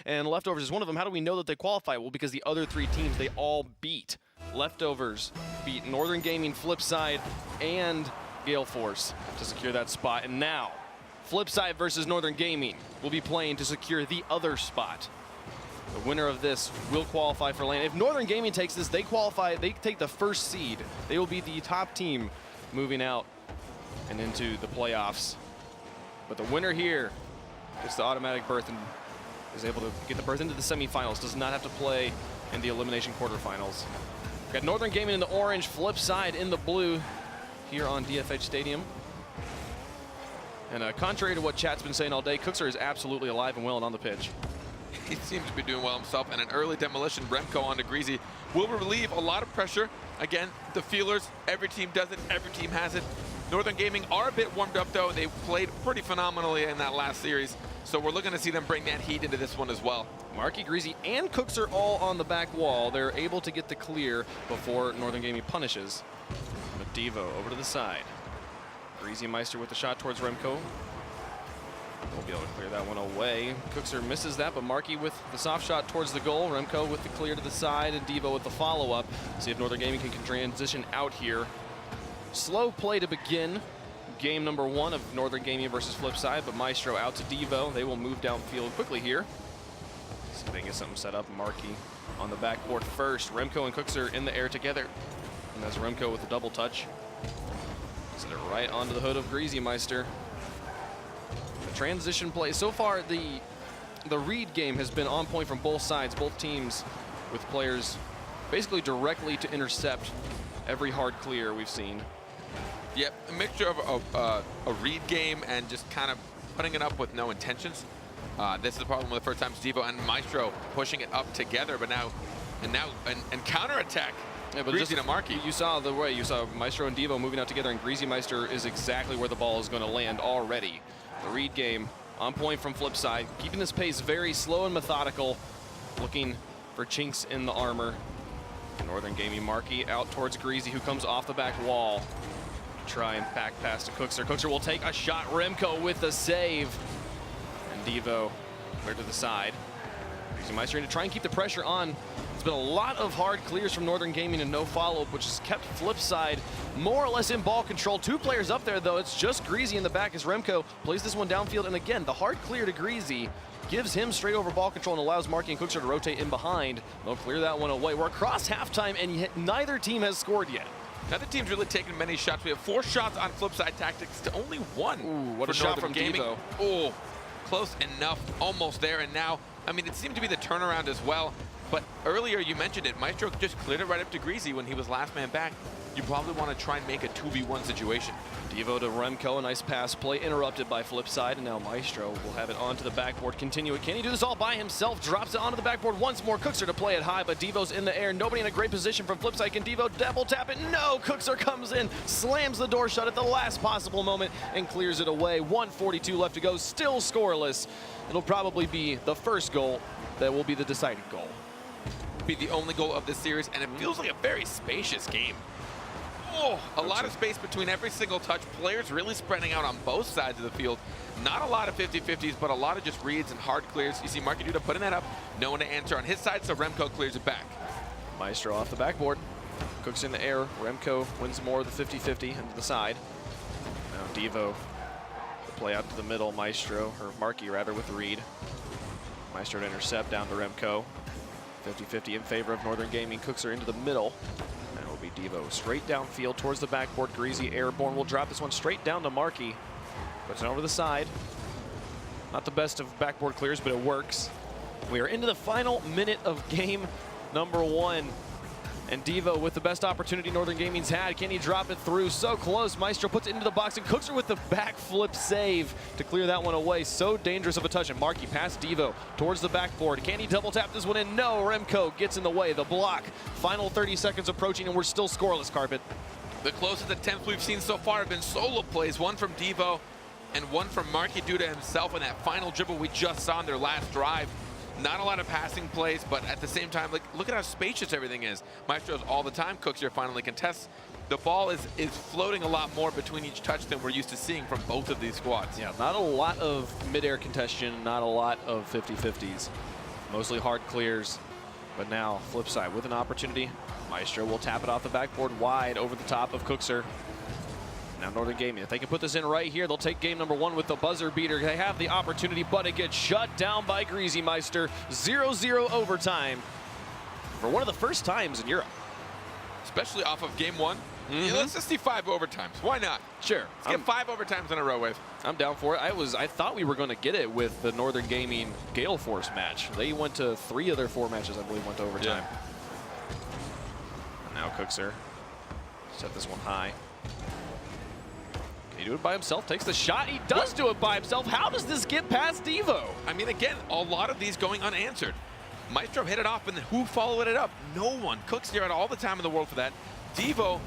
And Leftovers is one of them. How do we know that they qualify? Well, because the other three teams, they all beat. Leftovers beat Northern Gaming, FlipSid, and Gale Force to secure that spot. And now, FlipSid versus Northern Gaming will be playing to secure the other spot. The winner of this will qualify for LAN. If Northern Gaming takes this, they qualify, they take the first seed. They will be the top team moving out and into the playoffs. But the winner here gets the automatic berth and is able to get the berth into the semifinals. Does not have to play in the elimination quarterfinals. We've got Northern Gaming in the orange, FlipSid in the blue here on DFH Stadium. And contrary to what chat's been saying all day, Cookser is absolutely alive and well and on the pitch. He seems to be doing well himself, and an early demolition Remco onto Greasy will relieve a lot of pressure. Again, the feelers, every team does it, every team has it. Northern Gaming are a bit warmed up though. They played pretty phenomenally in that last series, so we're looking to see them bring that heat into this one as well. Marky, Greasy, and Cookser all on the back wall. They're able to get the clear before Northern Gaming punishes. But Devo over to the side. Greasy Meister with the shot towards Remco. We'll be able to clear that one away. Cookser misses that, but Marky with the soft shot towards the goal. Remco with the clear to the side, and Devo with the follow-up. See if Northern Gaming can transition out here. Slow play to begin game number 1 of Northern Gaming versus FlipSid, but Maestro out to Devo. They will move downfield quickly here. See if they can get something set up. Marky on the backboard first. Remco and Cookser in the air together. And that's Remco with the double touch. Set it right onto the hood of Greasy Meister. The transition play. So far, the read game has been on point from both sides, both teams, with players basically directly to intercept every hard clear we've seen. Yep, a mixture of a read game and just kind of putting it up with no intentions. This is the problem with the first time Devo and Maestro pushing it up together, but now counterattack. Yeah, but Greasy to Marky. You saw the way, you saw Maestro and Devo moving out together, and Greasy Meister is exactly where the ball is going to land already. The read game on point from FlipSid, keeping this pace very slow and methodical, looking for chinks in the armor. Northern Gaming Marky out towards Greasy, who comes off the back wall. Try and back pass to Cookser. Cookser will take a shot. Remco with the save. And Devo clear to the side. Greasy Meister to try and keep the pressure on. It's been a lot of hard clears from Northern Gaming and no follow-up, which has kept FlipSid more or less in ball control. 2 players up there, though. It's just Greasy in the back as Remco plays this one downfield. And again, the hard clear to Greasy gives him straight over ball control and allows Marky and Cookser to rotate in behind. They'll clear that one away. We're across halftime, and yet neither team has scored yet. Neither team's really taken many shots. We have 4 shots on FlipSid Tactics to only 1. Ooh, what for a shot Northern from Gaming. Devo. Oh, close enough, almost there. And now, I mean, it seemed to be the turnaround as well. But earlier you mentioned it, Maestro just cleared it right up to Greasy when he was last man back. You probably want to try and make a 2v1 situation. Devo to Remco, a nice pass play interrupted by FlipSid, and now Maestro will have it onto the backboard, continue it. Can he do this all by himself? Drops it onto the backboard once more. Cookser to play it high, but Devo's in the air. Nobody in a great position from FlipSid. Can Devo double tap it? No! Cookser comes in, slams the door shut at the last possible moment, and clears it away. 1:42 left to go, still scoreless. It'll probably be the first goal that will be the deciding goal. Be the only goal of this series, and it feels like a very spacious game. Oh, a lot of space between every single touch. Players really spreading out on both sides of the field. Not a lot of 50-50s, but a lot of just reads and hard clears. You see Marky Duda putting that up, no one to answer on his side, so Remco clears it back. Maestro off the backboard. Cooks in the air. Remco wins more of the 50-50 into the side. Now Devo, the play out to the middle. Maestro, or Marky rather, with the read. Maestro to intercept down to Remco. 50-50 in favor of Northern Gaming. Cookser into the middle. And it will be Devo straight downfield towards the backboard. Greasy airborne will drop this one straight down to Marky. Puts it over the side. Not the best of backboard clears, but it works. We are into the final minute of game number 1. And Devo with the best opportunity Northern Gaming's had. Can he drop it through? So close. Maestro puts it into the box, and Cookser with the backflip save to clear that one away. So dangerous of a touch. And Marky past Devo towards the backboard. Can he double tap this one in? No. Remco gets in the way. The block. Final 30 seconds approaching, and we're still scoreless, Carpet. The closest attempts we've seen so far have been solo plays. One from Devo and one from Marky Duda himself in that final dribble we just saw in their last drive. Not a lot of passing plays, but at the same time, like, look at how spacious everything is. Maestro's all the time. Cookser finally contests. the ball is floating a lot more between each touch than we're used to seeing from both of these squads. Yeah, not a lot of mid-air contention, not a lot of 50-50s. Mostly hard clears. But now, FlipSid with an opportunity. Maestro will tap it off the backboard wide over the top of Cookser. Now Northern Gaming, if they can put this in right here, they'll take game number 1 with the buzzer beater. They have the opportunity, but it gets shut down by Greasy Meister. 0-0 overtime for one of the first times in Europe. Especially off of game 1. Yeah, let's just see 5 overtimes. Why not? Sure. Let's get 5 overtimes in a row, Wave. I'm down for it. I thought we were going to get it with the Northern Gaming Gale Force match. They went to 3 of their 4 matches, I believe, went to overtime. And now Cookser set this one high. Can he do it by himself? Takes the shot. He does do it by himself. How does this get past Devo? I mean, again, a lot of these going unanswered. Maestro hit it off, and then who followed it up? No one. Cookser had all the time in the world for that. Devo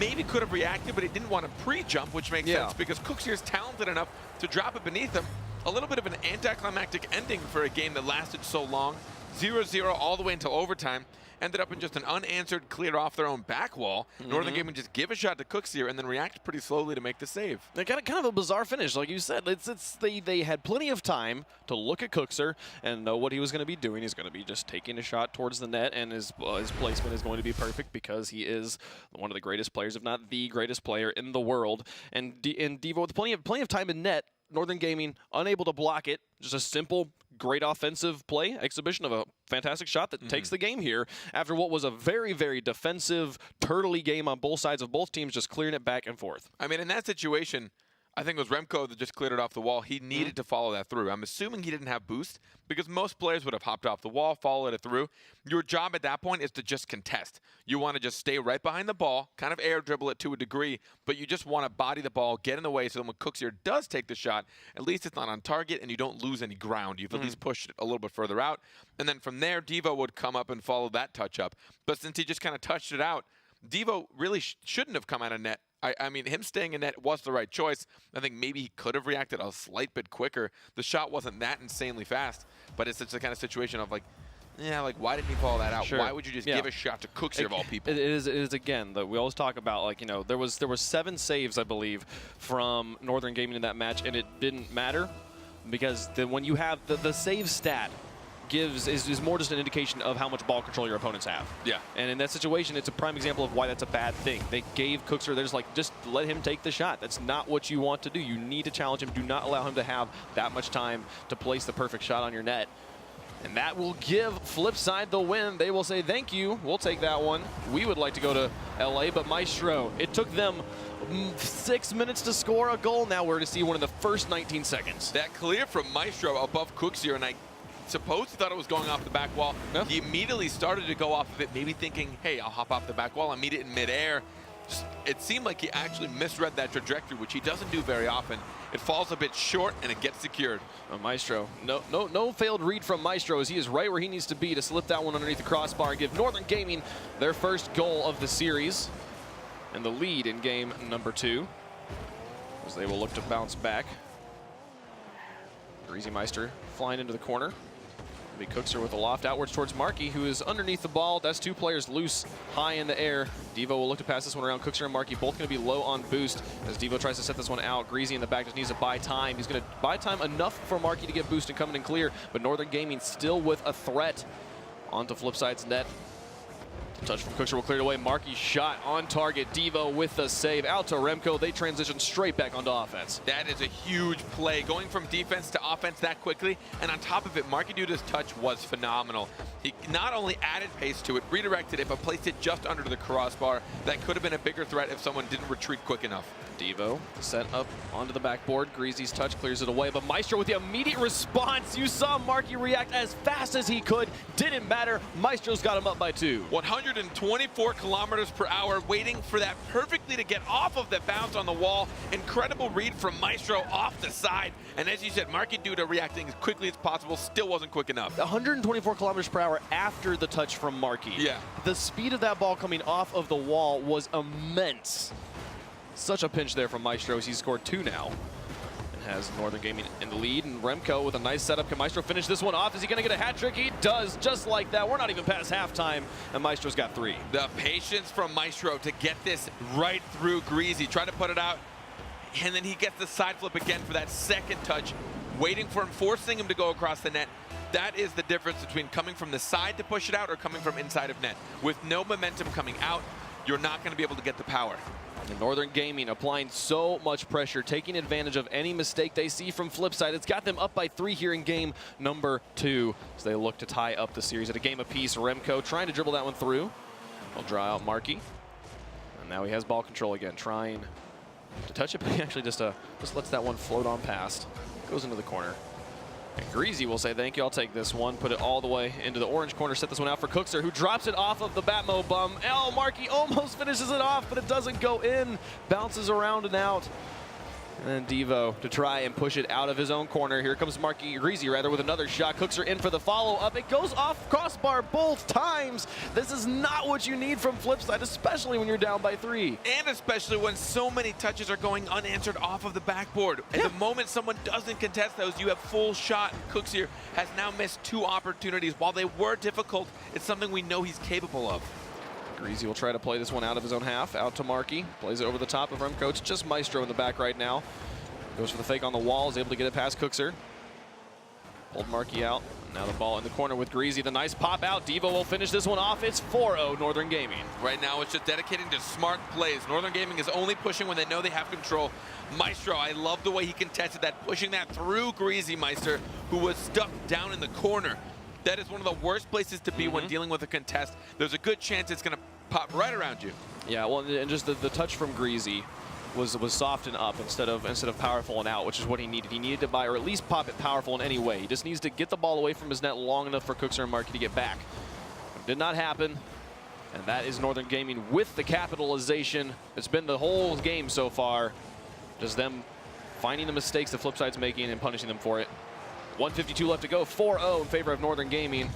maybe could have reacted, but he didn't want to pre-jump, which makes sense because Cookser is talented enough to drop it beneath him. A little bit of an anticlimactic ending for a game that lasted so long. 0-0 all the way until overtime. Ended up in just an unanswered clear off their own back wall. Northern Gaming just give a shot to Cookser and then react pretty slowly to make the save. They got kind of a bizarre finish, like you said. They had plenty of time to look at Cookser and know what he was going to be doing. He's going to be just taking a shot towards the net, and his placement is going to be perfect because he is one of the greatest players, if not the greatest player in the world. And Devo with plenty of time in net. Northern Gaming unable to block it. Just a simple, great offensive play, exhibition of a fantastic shot that takes the game here after what was a very, very defensive, turtley game on both sides of both teams, just clearing it back and forth. I mean, in that situation, I think it was Remco that just cleared it off the wall. He needed to follow that through. I'm assuming he didn't have boost because most players would have hopped off the wall, followed it through. Your job at that point is to just contest. You want to just stay right behind the ball, kind of air dribble it to a degree, but you just want to body the ball, get in the way so that when Cookser does take the shot, at least it's not on target and you don't lose any ground. You've at least pushed it a little bit further out. And then from there, Devo would come up and follow that touch up. But since he just kind of touched it out, Devo really shouldn't have come out of net. I mean, him staying in net was the right choice. I think maybe he could have reacted a slight bit quicker. The shot wasn't that insanely fast, but it's the kind of situation of like, yeah, like why didn't he follow that out? Sure. Why would you just give a shot to Cookser of all people? It is again that we always talk about, like, you know, there was 7 saves, I believe, from Northern Gaming in that match, and it didn't matter because when you have the save stat is more just an indication of how much ball control your opponents have. Yeah. And in that situation, it's a prime example of why that's a bad thing. They gave Cookser, they're just like, just let him take the shot. That's not what you want to do. You need to challenge him. Do not allow him to have that much time to place the perfect shot on your net. And that will give FlipSid the win. They will say, thank you, we'll take that one. We would like to go to LA, but Maestro, it took them 6 minutes to score a goal. Now we're to see one in the first 19 seconds. That clear from Maestro above Cookser, and I suppose he thought it was going off the back wall. Yeah. He immediately started to go off of it, maybe thinking, hey, I'll hop off the back wall and meet it in midair. It seemed like he actually misread that trajectory, which he doesn't do very often. It falls a bit short and it gets secured. Maestro, no failed read from Maestro, as he is right where he needs to be to slip that one underneath the crossbar and give Northern Gaming their first goal of the series and the lead in game number 2, as they will look to bounce back. Greasy Meister flying into the corner. Cookser with a loft outwards towards Markey, who is underneath the ball. That's 2 players loose, high in the air. Devo will look to pass this one around. Cookser and Markey both going to be low on boost as Devo tries to set this one out. Greasy in the back just needs to buy time. He's going to buy time enough for Markey to get boost and come in and clear, but Northern Gaming still with a threat onto FlipSid's net. The touch from Cookser will clear it away. Markey's shot on target. Devo with the save. Out to Remco. They transition straight back onto offense. That is a huge play. Going from defense to offense that quickly. And on top of it, Markey Duda's touch was phenomenal. He not only added pace to it, redirected it, but placed it just under the crossbar. That could have been a bigger threat if someone didn't retreat quick enough. Devo set up onto the backboard. Greasy's touch clears it away, but Maestro with the immediate response. You saw Markey react as fast as he could. Didn't matter. Maestro's got him up by 2. 124 kilometers per hour, waiting for that perfectly to get off of the bounce on the wall. Incredible read from Maestro off the side. And as you said, Markey Duda reacting as quickly as possible, still wasn't quick enough. 124 kilometers per hour after the touch from Markey. Yeah. The speed of that ball coming off of the wall was immense. Such a pinch there from Maestro as he's scored 2 now and has Northern Gaming in the lead, and Remco with a nice setup. Can Maestro finish this one off? Is he going to get a hat trick? He does, just like that. We're not even past halftime, and Maestro's got 3. The patience from Maestro to get this right through Greasy. Try to put it out, and then he gets the side flip again for that second touch, waiting for him, forcing him to go across the net. That is the difference between coming from the side to push it out or coming from inside of net. With no momentum coming out, you're not going to be able to get the power. And Northern Gaming applying so much pressure, taking advantage of any mistake they see from FlipSid. It's got them up by 3 here in game number 2 as they look to tie up the series at a game apiece. Remco trying to dribble that one through. He'll draw out Markey. And now he has ball control again, trying to touch it, but he actually just lets that one float on past. Goes into the corner. And Greasy will say, thank you, I'll take this one. Put it all the way into the orange corner. Set this one out for Cookser, who drops it off of the Batmo bum. Markey almost finishes it off, but it doesn't go in. Bounces around and out. And then Devo to try and push it out of his own corner. Here comes Greasy with another shot. Cookser in for the follow-up. It goes off crossbar both times. This is not what you need from FlipSid, especially when you're down by 3. And especially when so many touches are going unanswered off of the backboard. At the moment someone doesn't contest those, you have full shot. Cookser has now missed 2 opportunities. While they were difficult, it's something we know he's capable of. Greasy will try to play this one out of his own half, out to Markey. Plays it over the top of Remco. It's just Maestro in the back right now. Goes for the fake on the wall, is able to get it past Cookser. Pulled Markey out. Now the ball in the corner with Greasy. The nice pop out. Devo will finish this one off. It's 4-0 Northern Gaming. Right now it's just dedicating to smart plays. Northern Gaming is only pushing when they know they have control. Maestro, I love the way he contested that, pushing that through Greasy Meister, who was stuck down in the corner. That is one of the worst places to be when dealing with a contest. There's a good chance it's going to pop right around you. Yeah, well, and just the touch from Greasy was soft and up instead of powerful and out, which is what he needed. He needed to buy or at least pop it powerful in any way. He just needs to get the ball away from his net long enough for Cookser and Markey to get back. It did not happen, and that is Northern Gaming with the capitalization. It's been the whole game so far, just them finding the mistakes the FlipSid's making and punishing them for it. 1:52 left to go, 4-0 in favor of Northern Gaming.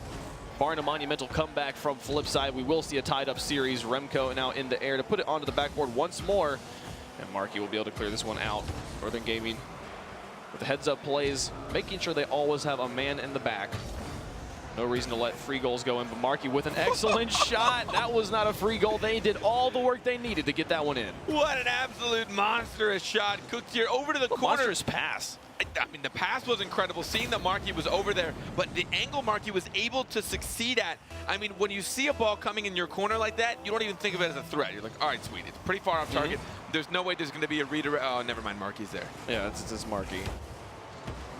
Barring a monumental comeback from FlipSid, we will see a tied-up series. Remco now in the air to put it onto the backboard once more. And Markey will be able to clear this one out. Northern Gaming with the heads-up plays, making sure they always have a man in the back. No reason to let free goals go in, but Markey with an excellent shot. That was not a free goal. They did all the work they needed to get that one in. What an absolute monstrous shot. Cooked here over to the corner. Monstrous pass. I mean, the pass was incredible, seeing that Markey was over there, but the angle Markey was able to succeed at. I mean, when you see a ball coming in your corner like that, you don't even think of it as a threat. You're like, all right, sweet. It's pretty far off target. There's no way there's going to be a redirect. Oh, never mind. Markey's there. Yeah, it's Markey.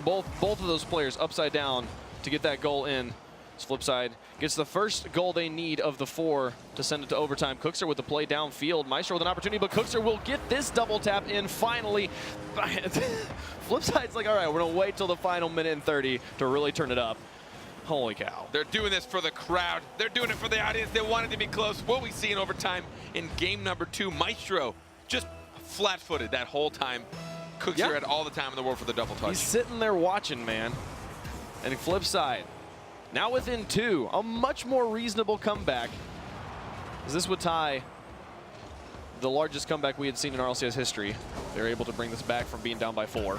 Both of those players upside down to get that goal in. FlipSid gets the first goal they need of the 4 to send it to overtime. Cookser with the play downfield. Maestro with an opportunity, but Cookser will get this double tap in finally. FlipSid's like, all right, we're going to wait till the final minute and 30 to really turn it up. Holy cow. They're doing this for the crowd. They're doing it for the audience. They want it to be close. What we see in overtime in game number 2, Maestro just flat-footed that whole time. Cookser had all the time in the world for the double touch. He's sitting there watching, man. And FlipSid now within 2, a much more reasonable comeback. As this would tie the largest comeback we had seen in RLCS history. They're able to bring this back from being down by 4.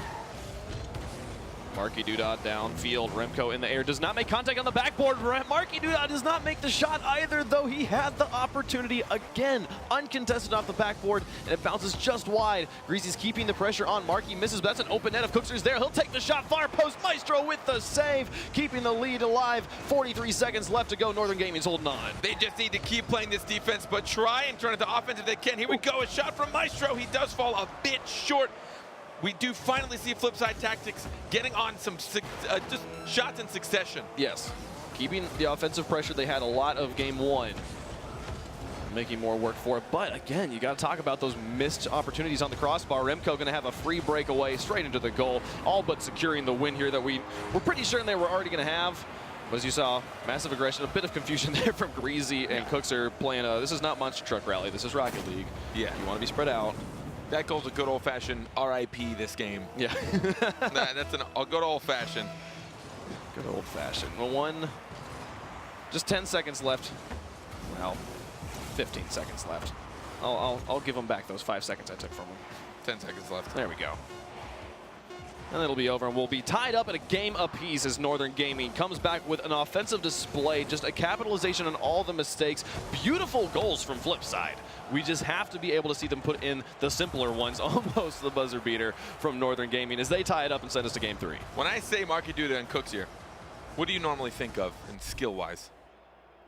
Markey Dudad downfield. Remco in the air does not make contact on the backboard. Markey Dudad does not make the shot either, though he had the opportunity again. Uncontested off the backboard, and it bounces just wide. Greasy's keeping the pressure on. Markey misses, but that's an open net. If Cookser's there, he'll take the shot. Far post. Maestro with the save, keeping the lead alive. 43 seconds left to go. Northern Gaming's holding on. They just need to keep playing this defense, but try and turn it to offense if they can. Here we go. A shot from Maestro. He does fall a bit short. We do finally see FlipSid Tactics getting on some just shots in succession. Yes, keeping the offensive pressure they had a lot of game 1. Making more work for it. But again, you got to talk about those missed opportunities on the crossbar. Remco going to have a free breakaway straight into the goal, all but securing the win here that we were pretty certain they were already going to have. But as you saw, massive aggression, a bit of confusion there from Greasy and Cookser playing this is not Monster Truck Rally, this is Rocket League. Yeah. You want to be spread out. That goes a good old-fashioned RIP this game. Yeah. That's a good old-fashioned. Good old-fashioned. Well, just 10 seconds left. Well, 15 seconds left. I'll give them back those 5 seconds I took from them. 10 seconds left. There we go. And it'll be over, and we'll be tied up at a game apiece as Northern Gaming comes back with an offensive display, just a capitalization on all the mistakes. Beautiful goals from FlipSid. We just have to be able to see them put in the simpler ones, almost the buzzer beater from Northern Gaming as they tie it up and send us to game 3. When I say Marky Duda and Cooks here, what do you normally think of in skill-wise?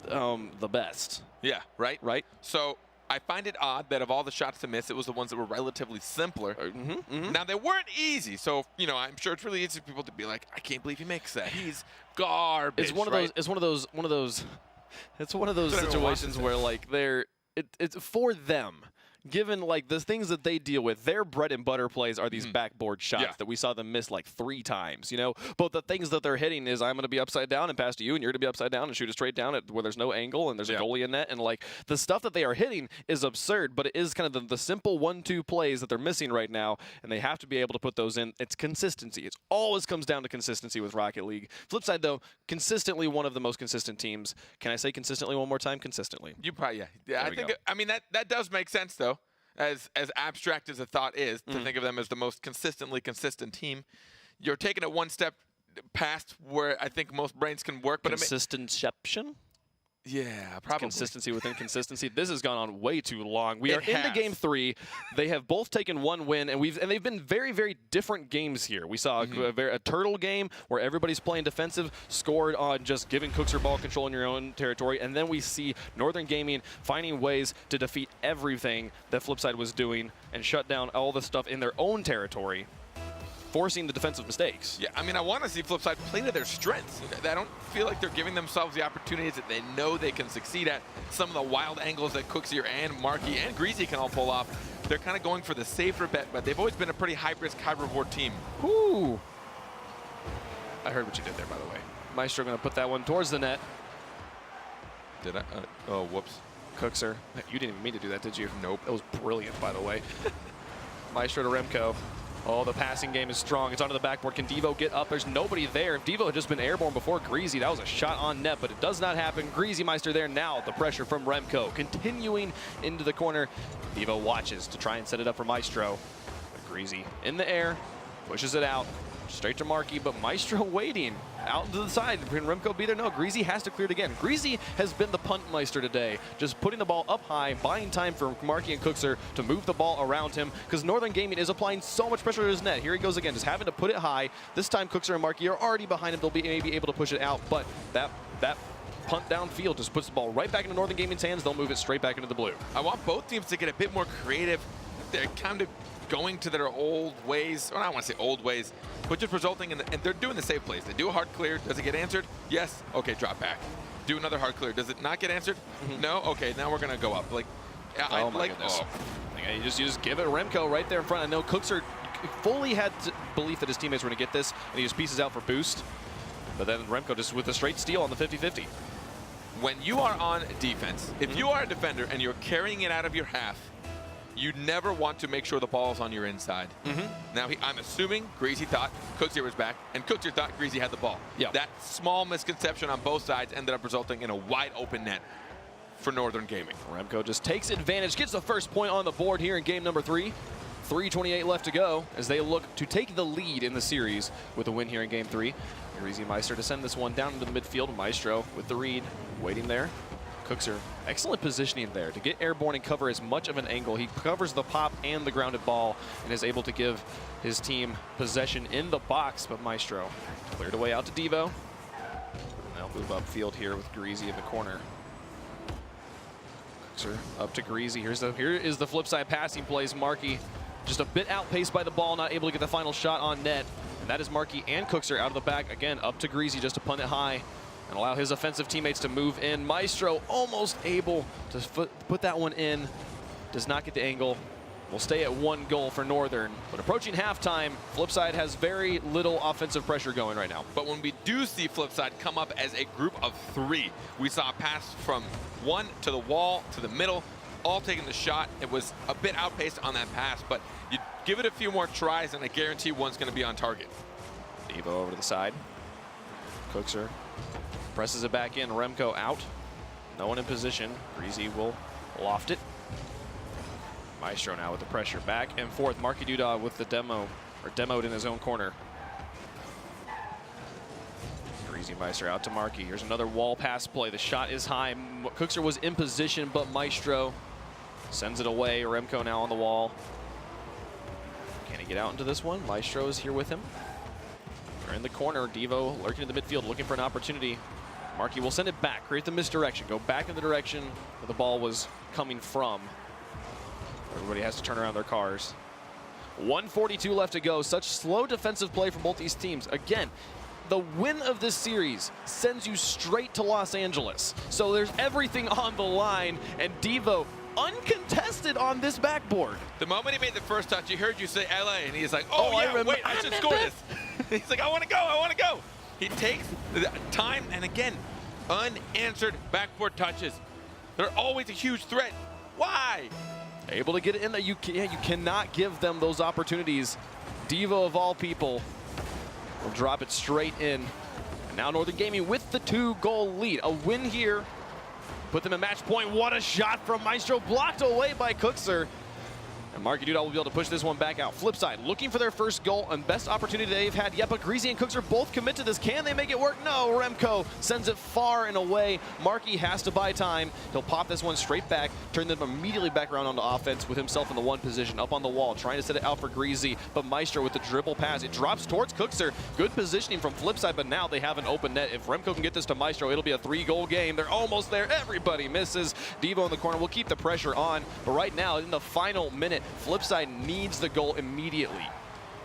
The best. Yeah, right? Right. So I find it odd that of all the shots to miss, it was the ones that were relatively simpler. Now, they weren't easy, so, you know, I'm sure it's really easy for people to be like, I can't believe he makes that. He's garbage. It's one of those. It's one of those. It's one of those situations where, like, it's for them. Given like the things that they deal with, their bread and butter plays are these backboard shots that we saw them miss like 3 times, you know? But the things that they're hitting is I'm going to be upside down and pass to you, and you're going to be upside down and shoot it straight down at where there's no angle and there's a goalie in net. And like the stuff that they are hitting is absurd, but it is kind of the simple 1-2 plays that they're missing right now, and they have to be able to put those in. It's consistency. It always comes down to consistency with Rocket League. FlipSid, though, consistently one of the most consistent teams. Can I say consistently one more time? Consistently. You probably, I think, I mean, that does make sense, though. As abstract as a thought is, to think of them as the most consistently consistent team, you're taking it one step past where I think most brains can work. But Consistenception? Yeah, probably. Consistency within consistency. This has gone on way too long. We are into game 3. They have both taken 1 win, and they've been very, very different games here. We saw a turtle game where everybody's playing defensive, scored on just giving Cookser ball control in your own territory, and then we see Northern Gaming finding ways to defeat everything that FlipSid was doing and shut down all the stuff in their own territory, forcing the defensive mistakes. Yeah, I mean, I want to see FlipSid play to their strengths. I don't feel like they're giving themselves the opportunities that they know they can succeed at. Some of the wild angles that Cooksier and Marky and Greasy can all pull off. They're kind of going for the safer bet, but they've always been a pretty high-risk, high-reward team. Ooh. I heard what you did there, by the way. Maestro going to put that one towards the net. Did I? Oh, whoops. Cookser. You didn't even mean to do that, did you? Nope. That was brilliant, by the way. Maestro to Remco. Oh, the passing game is strong. It's onto the backboard. Can Devo get up? There's nobody there. If Devo had just been airborne before Greasy, that was a shot on net, but it does not happen. Greasy Meister there now. The pressure from Remco continuing into the corner. Devo watches to try and set it up for Maestro. But Greasy in the air, pushes it out. Straight to Marky, but Maestro waiting out to the side. Can Remco be there? No, Greasy has to clear it again. Greasy has been the punt meister today, just putting the ball up high, buying time for Marky and Cookser to move the ball around him, because Northern Gaming is applying so much pressure to his net. Here he goes again, just having to put it high. This time Cookser and Marky are already behind him. They'll be maybe able to push it out, but that punt downfield just puts the ball right back into Northern Gaming's hands. They'll move it straight back into the blue. I want both teams to get a bit more creative. They're kind of going to their old ways, or I don't want to say old ways, but just resulting in, and they're doing the safe plays. They do a hard clear. Does it get answered? Yes. Okay, drop back. Do another hard clear. Does it not get answered? No? Okay, now we're going to go up. Like, oh my goodness. You just give it Remco right there in front. I know Cookser fully had belief that his teammates were going to get this, and he just pieces out for boost. But then Remco just with a straight steal on the 50-50. When you are on defense, if you are a defender and you're carrying it out of your half, you never want to make sure the ball's on your inside. Now, I'm assuming Greasy thought Cooksier was back, and Cooksier thought Greasy had the ball. That small misconception on both sides ended up resulting in a wide open net for Northern Gaming. Remco just takes advantage, gets the first point on the board here in game number 3. 3:28 left to go as they look to take the lead in the series with a win here in game 3. Greasy Meister to send this one down into the midfield. Maestro with the read, waiting there. Cookser, excellent positioning there to get airborne and cover as much of an angle. He covers the pop and the grounded ball and is able to give his team possession in the box, but Maestro cleared away out to Devo. They'll move upfield here with Greasy in the corner. Cookser up to Greasy. Here is the FlipSid passing plays. Marky just a bit outpaced by the ball, not able to get the final shot on net. And that is Marky and Cookser out of the back. Again, up to Greasy just to punt it high and allow his offensive teammates to move in. Maestro almost able to put that one in. Does not get the angle. Will stay at 1 goal for Northern. But approaching halftime, FlipSid has very little offensive pressure going right now. But when we do see FlipSid come up as a group of 3, we saw a pass from 1 to the wall to the middle, all taking the shot. It was a bit outpaced on that pass, but you give it a few more tries and I guarantee one's going to be on target. Devo over to the side. Cookser presses it back in. Remco out. No one in position. Greasy will loft it. Maestro now with the pressure back and forth. Marky Duda with the demoed in his own corner. Greasy Meister out to Markey. Here's another wall pass play. The shot is high. Cookser was in position, but Maestro sends it away. Remco now on the wall. Can he get out into this one? Maestro is here with him. They're in the corner. Devo lurking in the midfield, looking for an opportunity. Markey will send it back, create the misdirection, go back in the direction where the ball was coming from. Everybody has to turn around their cars. 1:42 left to go. Such slow defensive play from both these teams. Again, the win of this series sends you straight to Los Angeles. So there's everything on the line, and Devo uncontested on this backboard. The moment he made the first touch, he heard you say LA, and he's like, oh yeah, wait, I should score this. He's like, I want to go, I want to go. He takes the time, and again, unanswered backboard touches. They're always a huge threat. Why? Able to get it in there. You cannot give them those opportunities. Devo, of all people, will drop it straight in. And now Northern Gaming with the 2-goal lead. A win here. Put them in match point. What a shot from Maestro. Blocked away by Cookser. And Markey Dudal will be able to push this one back out. FlipSid looking for their first goal and best opportunity they've had yet, but Greasy and Cookser both commit to this. Can they make it work? No, Remco sends it far and away. Markey has to buy time. He'll pop this one straight back, turn them immediately back around onto offense with himself in the one position, up on the wall, trying to set it out for Greasy, but Maestro with the dribble pass. It drops towards Cookser. Good positioning from FlipSid, but now they have an open net. If Remco can get this to Maestro, it'll be a 3-goal game. They're almost there. Everybody misses. Devo in the corner will keep the pressure on, but right now, in the final minute, FlipSid needs the goal immediately.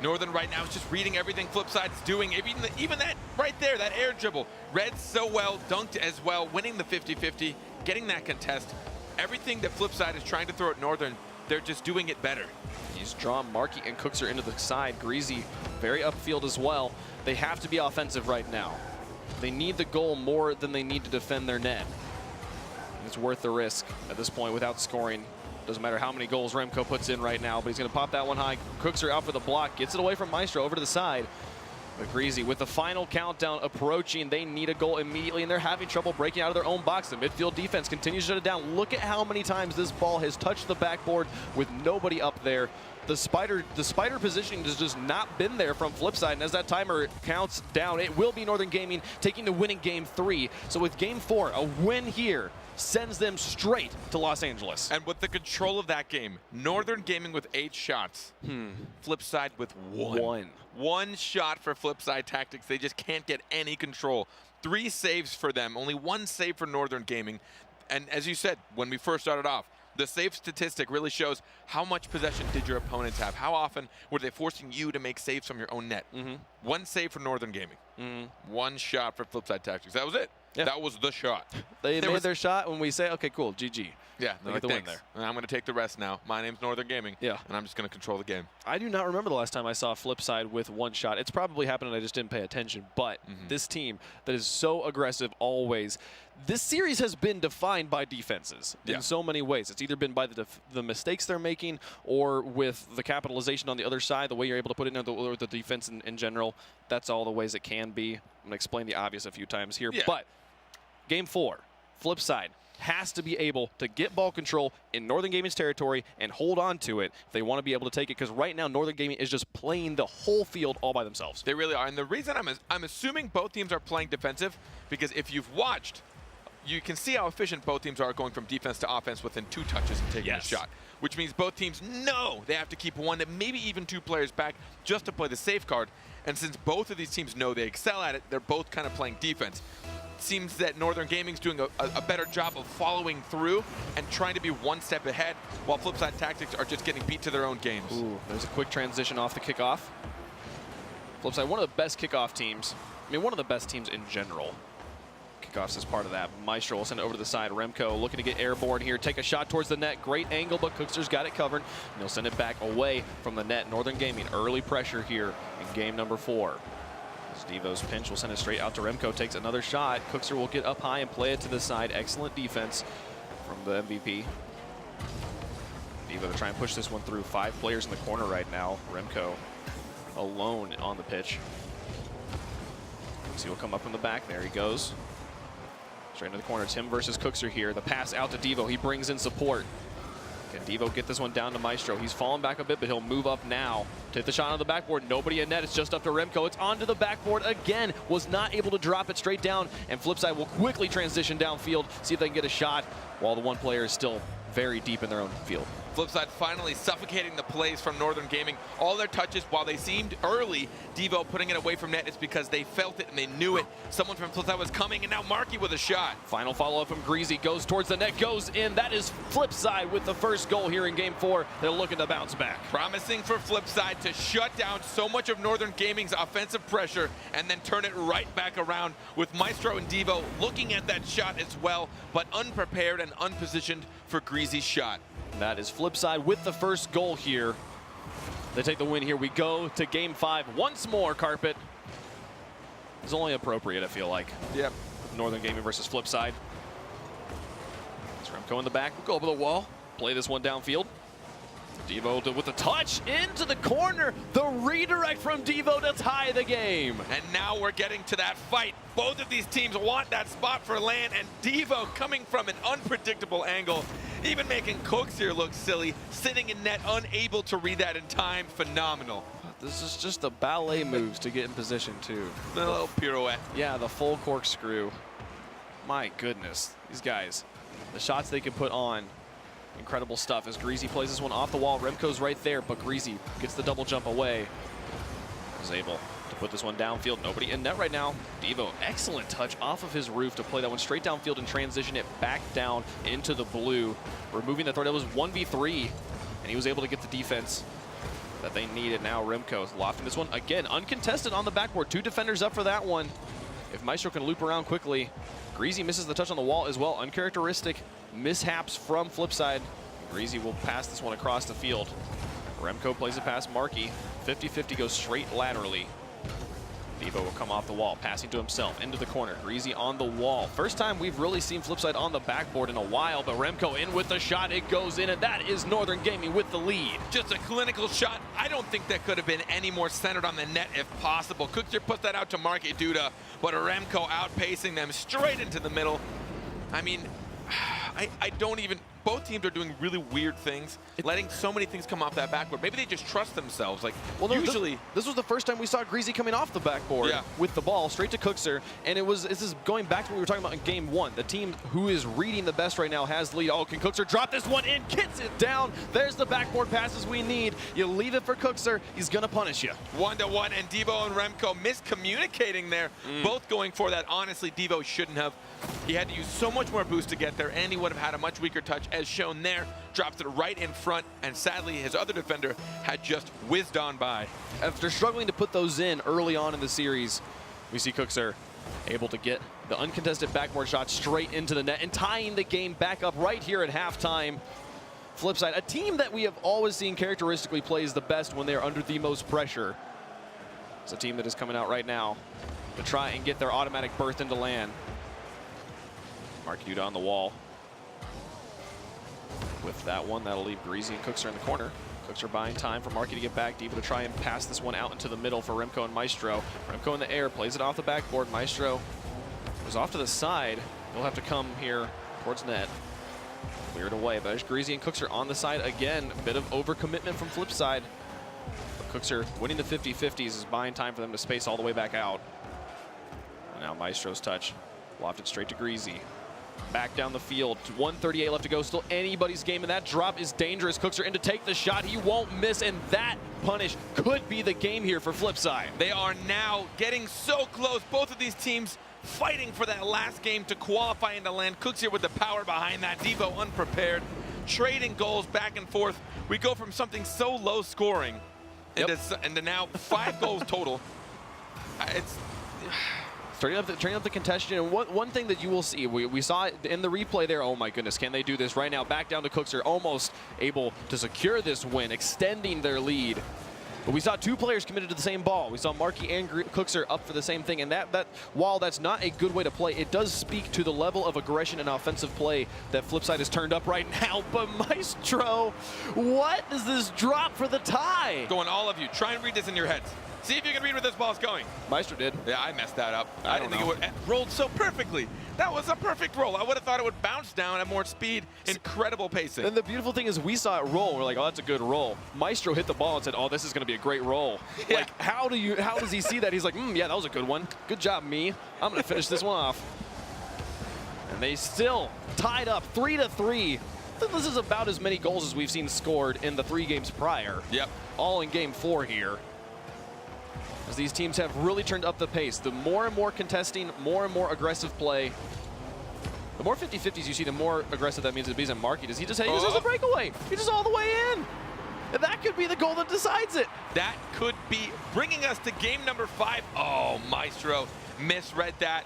Northern right now is just reading everything FlipSid's doing. Even that right there, that air dribble. Read so well, dunked as well, winning the 50-50, getting that contest. Everything that FlipSid is trying to throw at Northern, they're just doing it better. He's drawn Markey and Cookser into the side. Greasy very upfield as well. They have to be offensive right now. They need the goal more than they need to defend their net. It's worth the risk at this point without scoring. Doesn't matter how many goals Remco puts in right now, but he's going to pop that one high. Cookser out for the block, gets it away from Maestro over to the side. But Greasy with the final countdown approaching, they need a goal immediately, and they're having trouble breaking out of their own box. The midfield defense continues to shut it down. Look at how many times this ball has touched the backboard with nobody up there. The spider positioning has just not been there from FlipSid, and as that timer counts down, it will be Northern Gaming taking the win in Game 3. So with Game 4, a win here sends them straight to Los Angeles. And with the control of that game, Northern Gaming with 8 shots, FlipSid with 1. One shot for FlipSid Tactics. They just can't get any control. 3 saves for them, only 1 save for Northern Gaming. And as you said, when we first started off, the save statistic really shows how much possession did your opponents have. How often were they forcing you to make saves from your own net? 1 save for Northern Gaming. 1 shot for FlipSid Tactics. That was it. Yeah. That was the shot. They made their shot when we say, okay, cool, GG. Yeah, they get the win there. And I'm going to take the rest now. My name's Northern Gaming. Yeah. And I'm just going to control the game. I do not remember the last time I saw FlipSid with 1 shot. It's probably happened and I just didn't pay attention. But this team that is so aggressive always, this series has been defined by defenses in so many ways. It's either been by the mistakes they're making or with the capitalization on the other side, the way you're able to put it in, or the defense in general. That's all the ways it can be. I'm going to explain the obvious a few times here. Yeah. But Game 4, FlipSid has to be able to get ball control in Northern Gaming's territory and hold on to it if they want to be able to take it, because right now Northern Gaming is just playing the whole field all by themselves. They really are, and the reason I'm assuming both teams are playing defensive, because if you've watched, you can see how efficient both teams are going from defense to offense within 2 touches and taking a shot, which means both teams know they have to keep 1 and maybe even 2 players back just to play the safeguard. And since both of these teams know they excel at it, they're both kind of playing defense. Seems that Northern Gaming's doing a better job of following through and trying to be 1 step ahead, while FlipSid Tactics are just getting beat to their own games. Ooh, there's a quick transition off the kickoff. FlipSid, one of the best kickoff teams. I mean, one of the best teams in general. Kickoffs is part of that. Maestro will send it over to the side. Remco looking to get airborne here. Take a shot towards the net. Great angle, but Cookser's got it covered. And he'll send it back away from the net. Northern Gaming, early pressure here in game number 4. Devo's pinch will send it straight out to Remco. Takes another shot. Cookser will get up high and play it to the side. Excellent defense from the MVP. Devo to try and push this one through. 5 players in the corner right now. Remco alone on the pitch. See, he'll come up from the back. There he goes. Straight into the corner. Tim versus Cookser here. The pass out to Devo. He brings in support. Can Devo get this one down to Maestro? He's fallen back a bit, but he'll move up now. Take the shot on the backboard. Nobody in net. It's just up to Remco. It's onto the backboard again. Was not able to drop it straight down. And FlipSid will quickly transition downfield, see if they can get a shot, while the one player is still very deep in their own field. FlipSid finally suffocating the plays from Northern Gaming. All their touches, while they seemed early, Devo putting it away from net, is because they felt it and they knew it. Someone from FlipSid was coming, and now Marky with a shot. Final follow-up from Greasy, goes towards the net, goes in. That is FlipSid with the first goal here in Game 4. They're looking to bounce back. Promising for FlipSid to shut down so much of Northern Gaming's offensive pressure and then turn it right back around, with Maestro and Devo looking at that shot as well, but unprepared and unpositioned for Greasy's shot. That is FlipSid with the first goal here. They take the win here. We go to Game 5 once more, Carpet. It's only appropriate, I feel like. Yep. Northern Gaming versus FlipSid. It's Remco in the back. We'll go over the wall. Play this one downfield. Devo with the touch into the corner. The redirect from Devo to tie the game. And now we're getting to that fight. Both of these teams want that spot for land, and Devo coming from an unpredictable angle, even making Cooks here look silly, sitting in net, unable to read that in time. Phenomenal. This is just the ballet moves to get in position, too. The little pirouette. Yeah, the full corkscrew. My goodness, these guys, the shots they can put on. Incredible stuff as Greasy plays this one off the wall. Remco's right there, but Greasy gets the double jump away. Is able to put this one downfield. Nobody in net right now. Devo, excellent touch off of his roof to play that one straight downfield and transition it back down into the blue. Removing the threat. It was 1v3, and he was able to get the defense that they needed. Now Remco's lofting this one again, uncontested on the backboard. 2 defenders up for that one. If Maestro can loop around quickly. Greasy misses the touch on the wall as well. Uncharacteristic mishaps from FlipSid. Greasy will pass this one across the field. Remco plays it past Marky. 50-50 goes straight laterally. Devo will come off the wall, passing to himself into the corner. Greasy on the wall. First time we've really seen FlipSid on the backboard in a while, but Remco in with the shot. It goes in, and that is Northern Gaming with the lead. Just a clinical shot. I don't think that could have been any more centered on the net if possible. Cookster put that out to Marky Duda, but Remco outpacing them straight into the middle. I mean, I don't even... Both teams are doing really weird things, letting so many things come off that backboard. Maybe they just trust themselves. Like, well, usually... This was the first time we saw Greasy coming off the backboard with the ball straight to Cookser. And this is going back to what we were talking about in Game 1. The team who is reading the best right now has the lead. Oh, can Cookser drop this one in? Gets it down. There's the backboard passes we need. You leave it for Cookser. He's going to punish you. 1-1, and Devo and Remco miscommunicating there. Both going for that. Honestly, Devo shouldn't have. He had to use so much more boost to get there, and he would have had a much weaker touch, as shown there. Drops it right in front, and sadly, his other defender had just whizzed on by. After struggling to put those in early on in the series, we see Cookser able to get the uncontested backboard shot straight into the net and tying the game back up right here at halftime. FlipSid, a team that we have always seen characteristically plays the best when they're under the most pressure. It's a team that is coming out right now to try and get their automatic berth into land. Marky Duda on the wall. With that one, that'll leave Greasy and Cookser in the corner. Cookser buying time for Marky to get back. Devo to try and pass this one out into the middle for Remco and Maestro. Remco in the air, plays it off the backboard. Maestro goes off to the side. He'll have to come here towards net. Cleared away, but there's Greasy and Cookser on the side again. A bit of overcommitment from FlipSid. But Cookser winning the 50-50s is buying time for them to space all the way back out. And now Maestro's touch. Lofted straight to Greasy. Back down the field, 1:38 left to go, still anybody's game, and that drop is dangerous. Cookser in to take the shot, he won't miss, and that punish could be the game here for FlipSid. They are now getting so close, both of these teams fighting for that last game to qualify into land. Cooks here with the power behind that, Devo unprepared, trading goals back and forth. We go from something so low scoring into now 5 goals total. It's... Turning up the contention, and one thing that you will see, we saw it in the replay there. Oh my goodness, can they do this right now? Back down to Cookser, almost able to secure this win, extending their lead. But we saw 2 players committed to the same ball. We saw Marky and Cookser up for the same thing, and that while that's not a good way to play, it does speak to the level of aggression and offensive play that FlipSid has turned up right now. But Maestro, what is this drop for the tie? Going all of you, try and read this in your heads. See if you can read where this ball's going. Maestro did. Yeah, I messed that up. I didn't think it would. It rolled so perfectly. That was a perfect roll. I would have thought it would bounce down at more speed. Incredible pacing. And the beautiful thing is we saw it roll. We're like, oh, that's a good roll. Maestro hit the ball and said, oh, this is going to be a great roll. Yeah. Like, how does he see that? He's like, yeah, that was a good one. Good job, me. I'm going to finish this one off. And they still tied up 3-3. This is about as many goals as we've seen scored in the 3 games prior. Yep. All in game 4 here. As these teams have really turned up the pace. The more and more contesting, more and more aggressive play. The more 50-50s you see, the more aggressive that means it be. And Marky, he just has a breakaway. He's just all the way in. And that could be the goal that decides it. That could be bringing us to game number 5. Oh, Maestro misread that.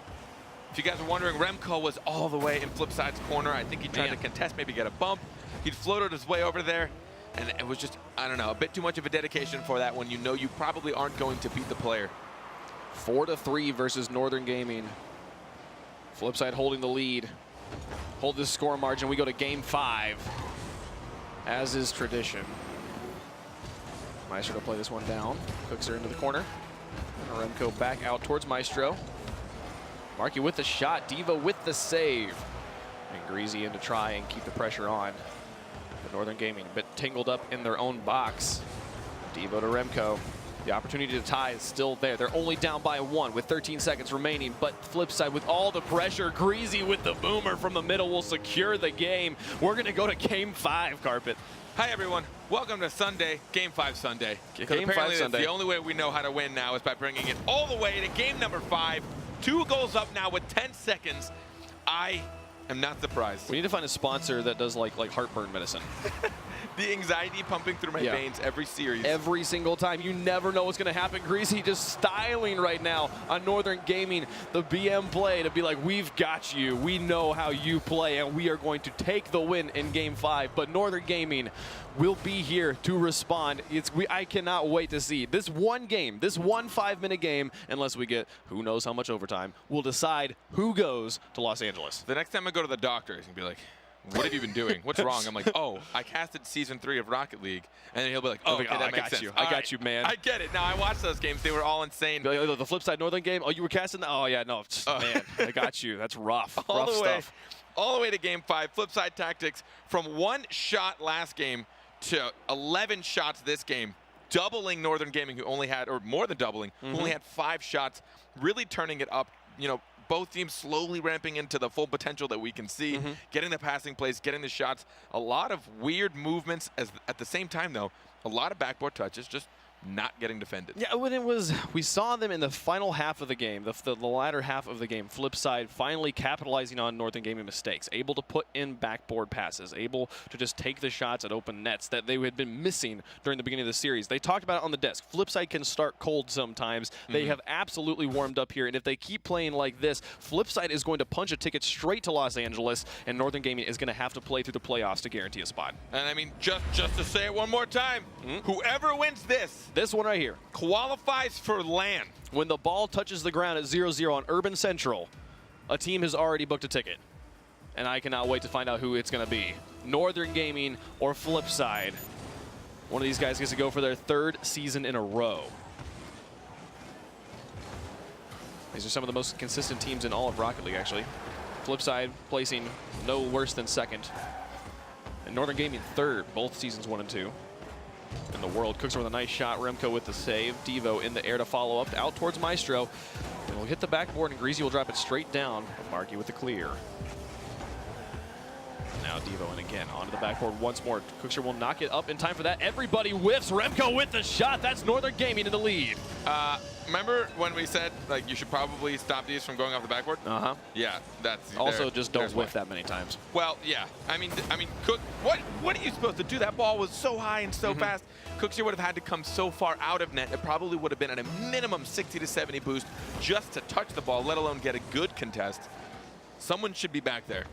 If you guys are wondering, Remco was all the way in FlipSid's corner. I think he tried to contest, maybe get a bump. He'd floated his way over there. And it was just, I don't know, a bit too much of a dedication for that when you know you probably aren't going to beat the player. 4-3 versus Northern Gaming. FlipSid holding the lead. Hold this score margin. We go to game 5, as is tradition. Maestro to play this one down. Cooks her into the corner. And Remco back out towards Maestro. Marky with the shot. Devo with the save. And Greasy in to try and keep the pressure on. But Northern Gaming a bit tangled up in their own box. Devo to Remco. The opportunity to tie is still there. They're only down by 1 with 13 seconds remaining, but FlipSid with all the pressure. Greasy with the boomer from the middle will secure the game. We're going to go to game 5, Carpet. Hi, everyone. Welcome to Sunday, Game 5 Sunday. Game 5 Sunday. The only way we know how to win now is by bringing it all the way to game number 5. 2 goals up now with 10 seconds. I am not surprised. We need to find a sponsor that does like heartburn medicine. The anxiety pumping through my veins every series. Every single time. You never know what's going to happen. Greasy just styling right now on Northern Gaming, the BM play to be like, we've got you. We know how you play, and we are going to take the win in Game 5. But Northern Gaming will be here to respond. I cannot wait to see. This one game, this one 5-minute game, unless we get who knows how much overtime, will decide who goes to Los Angeles. The next time I go to the doctor, he's going to be like, what have you been doing? What's wrong? I'm like, oh, I casted Season 3 of Rocket League. And then he'll be like, oh, okay, that makes sense. I got you, man. I get it. Now, I watched those games. They were all insane. The FlipSid Northern game? Oh, you were casting that? Oh, yeah, no. Man, I got you. That's rough. Rough stuff. All the way to Game 5. FlipSid Tactics from 1 shot last game to 11 shots this game. Doubling Northern Gaming, who only had, or more than doubling, who only had 5 shots. Really turning it up, you know, both teams slowly ramping into the full potential that we can see, getting the passing plays, getting the shots. A lot of weird movements at the same time, though. A lot of backboard touches, just not getting defended. Yeah, when we saw them in the final half of the game, the latter half of the game, FlipSid finally capitalizing on Northern Gaming mistakes, able to put in backboard passes, able to just take the shots at open nets that they had been missing during the beginning of the series. They talked about it on the desk. FlipSid can start cold sometimes. They have absolutely warmed up here, and if they keep playing like this, FlipSid is going to punch a ticket straight to Los Angeles, and Northern Gaming is going to have to play through the playoffs to guarantee a spot. And I mean, just to say it one more time, whoever wins this one right here qualifies for LAN. When the ball touches the ground at 0-0 on Urban Central, a team has already booked a ticket. And I cannot wait to find out who it's going to be. Northern Gaming or FlipSid. One of these guys gets to go for their 3rd season in a row. These are some of the most consistent teams in all of Rocket League, actually. FlipSid placing no worse than 2nd. And Northern Gaming 3rd, both seasons 1 and 2. In the world. Cooks with a nice shot. Remco with the save. Devo in the air to follow up. Out towards Maestro. And will hit the backboard, and Greasy will drop it straight down. Marky with the clear. Now Devo in again. Onto the backboard once more. Cookser will knock it up in time for that. Everybody whiffs. Remco with the shot. That's Northern Gaming in the lead. Remember when we said like you should probably stop these from going off the backboard? Yeah, that's also just don't whiff that many times. Well, yeah. I mean, Cook. What are you supposed to do? That ball was so high and so fast. Cookser would have had to come so far out of net. It probably would have been at a minimum 60 to 70 boost just to touch the ball, let alone get a good contest. Someone should be back there.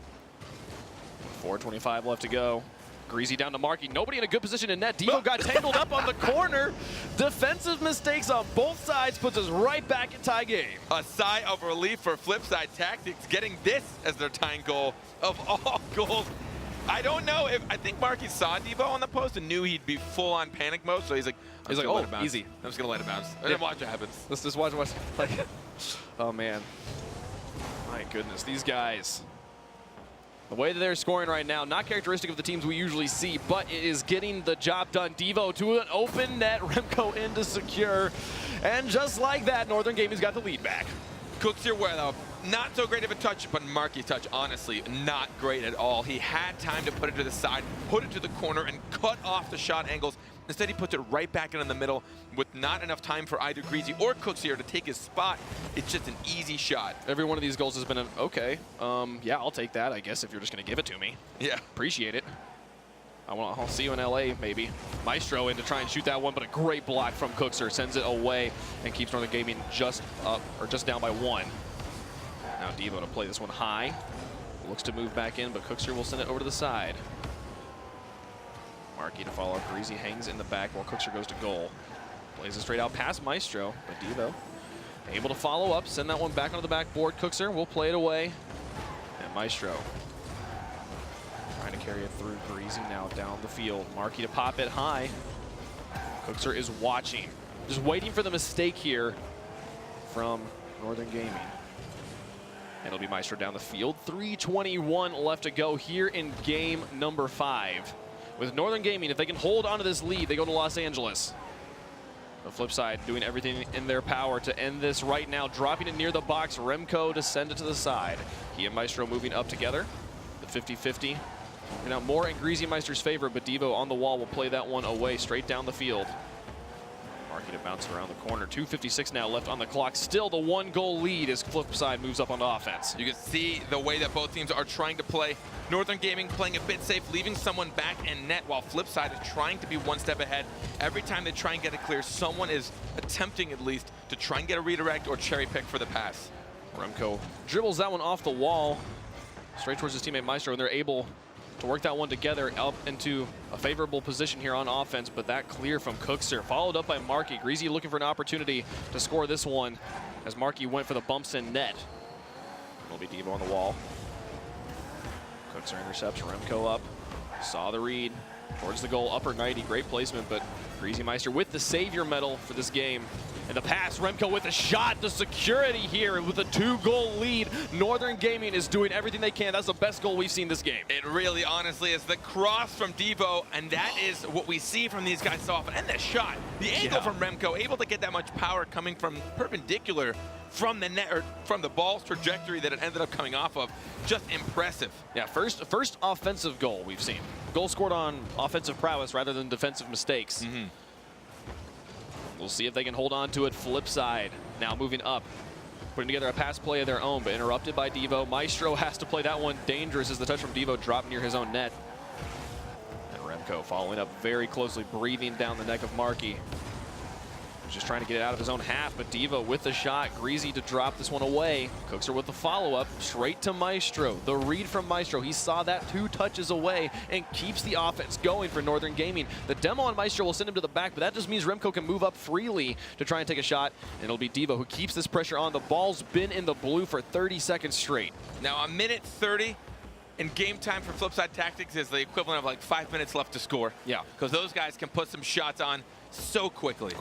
4:25 left to go. Greasy down to Marky. Nobody in a good position in net. Devo got tangled up on the corner. Defensive mistakes on both sides puts us right back in tie game. A sigh of relief for FlipSid Tactics, getting this as their tying goal of all goals. I don't know if I think Marky saw Devo on the post and knew he'd be full on panic mode, so he's like, oh, easy. I'm just gonna let it bounce. And then watch what happens. Let's just watch. Like, oh man, my goodness, these guys. The way that they're scoring right now, not characteristic of the teams we usually see, but it is getting the job done. Devo to an open net, Remco in to secure, and just like that, Northern Gaming's got the lead back. Cooks your way though. Not so great of a touch, but Marky's touch, honestly, not great at all. He had time to put it to the side, put it to the corner, and cut off the shot angles. Instead, he puts it right back in the middle with not enough time for either Greasy or Cooks here to take his spot. It's just an easy shot. Every one of these goals has been okay. Yeah, I'll take that, I guess, if you're just going to give it to me. Yeah. Appreciate it. I'll see you in LA, maybe. Maestro in to try and shoot that one, but a great block from Cookser. Sends it away and keeps Northern Gaming just up, or just down by 1. Now Devo to play this one high. Looks to move back in, but Cookser will send it over to the side. Marky to follow up. Greasy hangs in the back while Cookser goes to goal. Plays it straight out past Maestro, but Devo able to follow up, send that one back onto the backboard. Cookser will play it away. And Maestro trying to carry it through. Greasy now down the field. Marky to pop it high. Cookser is watching. Just waiting for the mistake here from Northern Gaming. It'll be Maestro down the field. 3:21 left to go here in game number 5. With Northern Gaming, if they can hold onto this lead, they go to Los Angeles. The flip side doing everything in their power to end this right now. Dropping it near the box. Remco to send it to the side. He and Maestro moving up together. The 50-50. Now more in Greasy Meister's favor, but Devo on the wall will play that one away straight down the field. Marky to bounce around the corner. 2:56 now left on the clock. Still the 1-goal lead as Flipside moves up on offense. You can see the way that both teams are trying to play. Northern Gaming playing a bit safe, leaving someone back in net, while Flipside is trying to be one step ahead. Every time they try and get it clear, someone is attempting at least to try and get a redirect or cherry pick for the pass. Remco dribbles that one off the wall, straight towards his teammate Maestro, and they're able to work that one together up into a favorable position here on offense, but that clear from Cookser, followed up by Marky. Greasy looking for an opportunity to score this one as Marky went for the bumps in net. It'll be Devo on the wall. Cookser intercepts, Remco up, saw the read, towards the goal, upper 90, great placement, but Greasy Meister with the savior medal for this game. And the pass, Remco with a shot, the security here with a 2-goal lead. Northern Gaming is doing everything they can. That's the best goal we've seen this game. It really, honestly, is the cross from Devo, and that is what we see from these guys so often. And the shot, the angle from Remco, able to get that much power coming from perpendicular from the net, or from the ball's trajectory that it ended up coming off of. Just impressive. Yeah, first offensive goal we've seen. Goal scored on offensive prowess rather than defensive mistakes. We'll see if they can hold on to it. Flip side now moving up, putting together a pass play of their own, but interrupted by Devo. Maestro has to play that one dangerous as the touch from Devo dropped near his own net. And Remco following up very closely, breathing down the neck of Marky. Just trying to get it out of his own half, but Devo with the shot. Greasy to drop this one away. Cookser with the follow-up, straight to Maestro. The read from Maestro, he saw that 2 touches away and keeps the offense going for Northern Gaming. The demo on Maestro will send him to the back, but that just means Remco can move up freely to try and take a shot, and it'll be Devo who keeps this pressure on. The ball's been in the blue for 30 seconds straight. Now, a minute 30 in game time for Flipside Tactics is the equivalent of like 5 minutes left to score. Yeah. Because those guys can put some shots on so quickly.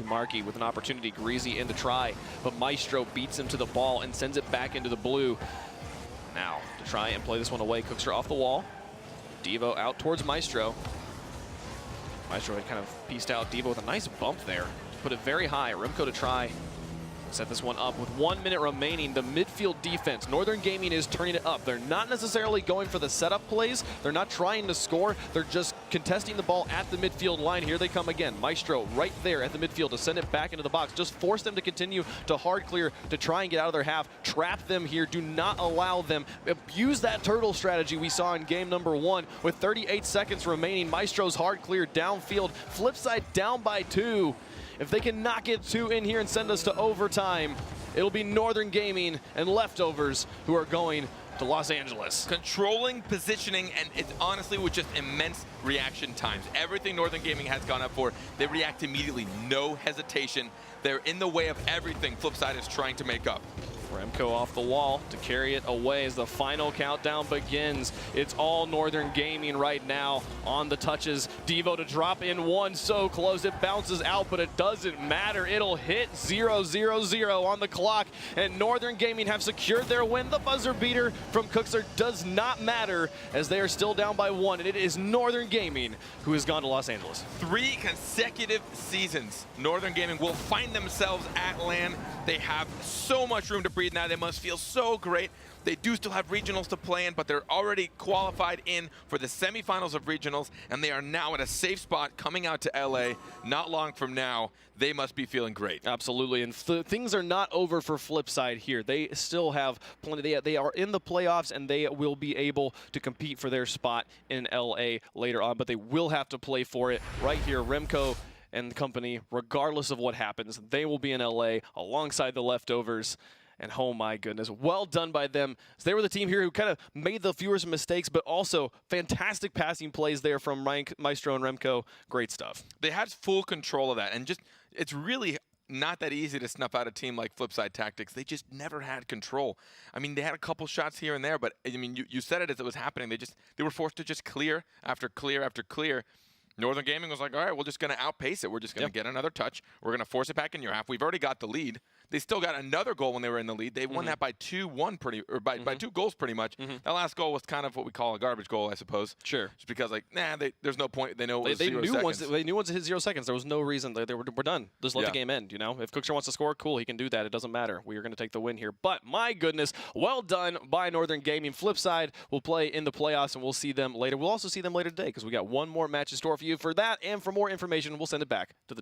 Marky with an opportunity, Greasy in the try, but Maestro beats him to the ball and sends it back into the blue. Now to try and play this one away, Cookser off the wall. Devo out towards Maestro. Maestro had kind of pieced out Devo with a nice bump there. Put it very high. Remco to try. Set this one up with 1 minute remaining. The midfield defense, Northern Gaming is turning it up. They're not necessarily going for the setup plays. They're not trying to score. They're just contesting the ball at the midfield line. Here they come again. Maestro right there at the midfield to send it back into the box. Just force them to continue to hard clear to try and get out of their half. Trap them here. Do not allow them. Abuse that turtle strategy we saw in game number 1 with 38 seconds remaining. Maestro's hard clear downfield. Flipside down by 2. If they can knock it 2 in here and send us to overtime, it'll be Northern Gaming and Leftovers who are going to Los Angeles. Controlling, positioning, and it's honestly with just immense reaction times. Everything Northern Gaming has gone up for, they react immediately, no hesitation. They're in the way of everything Flipside is trying to make up. Remco off the wall to carry it away as the final countdown begins. It's all Northern Gaming right now on the touches. Devo to drop in one, so close. It bounces out, but it doesn't matter. It'll hit 0-0-0 on the clock, and Northern Gaming have secured their win. The buzzer beater from Cookser does not matter as they are still down by 1, and it is Northern Gaming who has gone to Los Angeles. 3 consecutive seasons, Northern Gaming will find themselves at LAN. They have so much room to breathe now. They must feel so great. They do still have regionals to play in, but they're already qualified in for the semifinals of regionals, and they are now at a safe spot coming out to LA not long from now. They must be feeling great. Absolutely, and things are not over for FlipSid here. They still have plenty. They are in the playoffs, and they will be able to compete for their spot in LA later on, but they will have to play for it right here. Remco and company, regardless of what happens, they will be in LA alongside the leftovers. And oh my goodness, well done by them. So they were the team here who kind of made the fewest mistakes, but also fantastic passing plays there from Maestro and Remco. Great stuff. They had full control of that, and just it's really not that easy to snuff out a team like FlipSid Tactics. They just never had control. I mean, they had a couple shots here and there, but I mean, you said it as it was happening. They were forced to just clear after clear after clear. Northern Gaming was like, all right, we're just going to outpace it. We're just going to get another touch. We're going to force it back in your half. We've already got the lead. They still got another goal when they were in the lead. They won that by 2-1 by 2 goals pretty much. That last goal was kind of what we call a garbage goal, I suppose. Sure. Just because, like, there's no point. They know it was they 0 knew seconds. once it hit 0 seconds, there was no reason. We're done. Just let the game end, you know? If Cookser wants to score, cool, he can do that. It doesn't matter. We are going to take the win here. But, my goodness, well done by Northern Gaming. FlipSid will play in the playoffs, and we'll see them later. We'll also see them later today because we got one more match in store for you. For that and for more information, we'll send it back to the